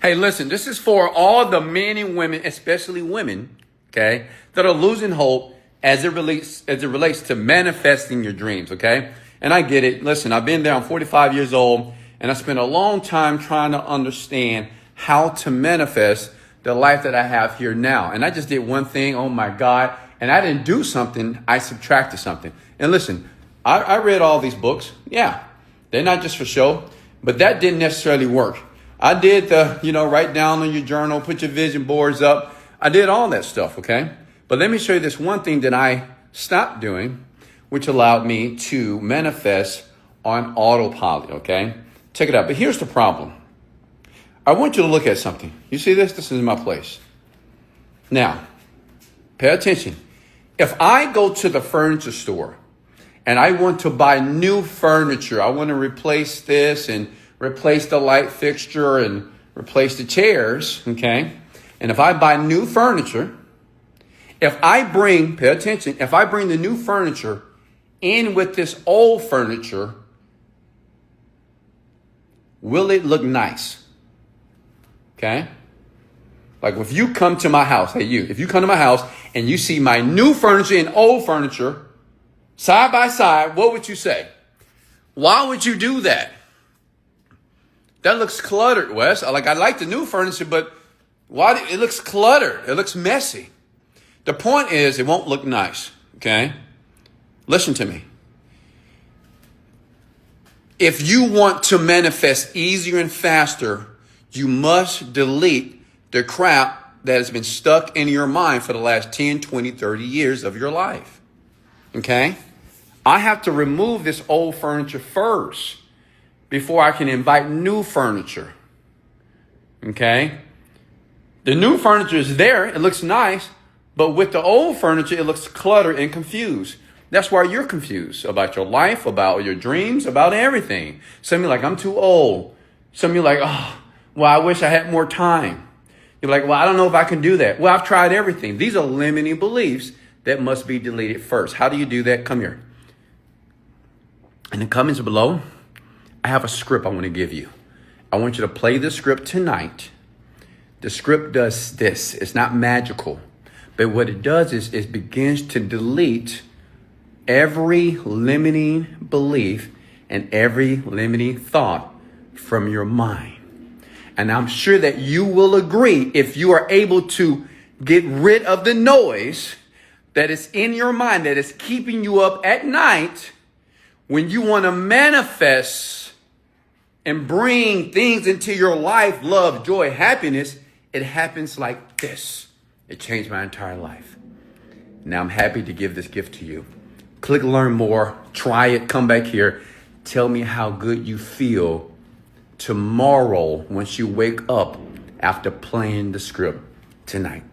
Hey, listen, this is for all the men and women, especially women, okay, that are losing hope as it relates to manifesting your dreams, okay? And I get it. Listen, I've been there. I'm 45 years old, and I spent a long time trying to understand how to manifest the life that I have here now. And I just did one thing, oh my God, and I didn't do something, I subtracted something. And listen, I read all these books. Yeah, they're not just for show, but that didn't necessarily work. I did write down on your journal, put your vision boards up. I did all that stuff, okay? But let me show you this one thing that I stopped doing, which allowed me to manifest on autopilot, okay? Check it out. But here's the problem. I want you to look at something. You see this? This is my place. Now, pay attention. If I go to the furniture store and I want to buy new furniture, I want to replace this and replace the light fixture and replace the chairs, okay? And if I buy new furniture, pay attention, if I bring the new furniture in with this old furniture, will it look nice? Okay? Like if you come to my house, if you come to my house and you see my new furniture and old furniture side by side, what would you say? Why would you do that? That looks cluttered, Wes. I like the new furniture, but it looks cluttered. It looks messy. The point is, it won't look nice, okay? Listen to me. If you want to manifest easier and faster, you must delete the crap that has been stuck in your mind for the last 10, 20, 30 years of your life, okay? I have to remove this old furniture first before I can invite new furniture, okay? The new furniture is there. It looks nice. But with the old furniture, it looks cluttered and confused. That's why you're confused about your life, about your dreams, about everything. Some of you are like, I'm too old. Some of you are like, I wish I had more time. You're like, I don't know if I can do that. Well, I've tried everything. These are limiting beliefs that must be deleted first. How do you do that? Come here. In the comments below, I have a script I want to give you. I want you to play the script tonight. The script does this. It's not magical. But what it does is it begins to delete every limiting belief and every limiting thought from your mind. And I'm sure that you will agree, if you are able to get rid of the noise that is in your mind, that is keeping you up at night, when you want to manifest and bring things into your life, love, joy, happiness, it happens like this. It changed my entire life. Now I'm happy to give this gift to you. Click learn more. Try it. Come back here. Tell me how good you feel tomorrow once you wake up after playing the script tonight.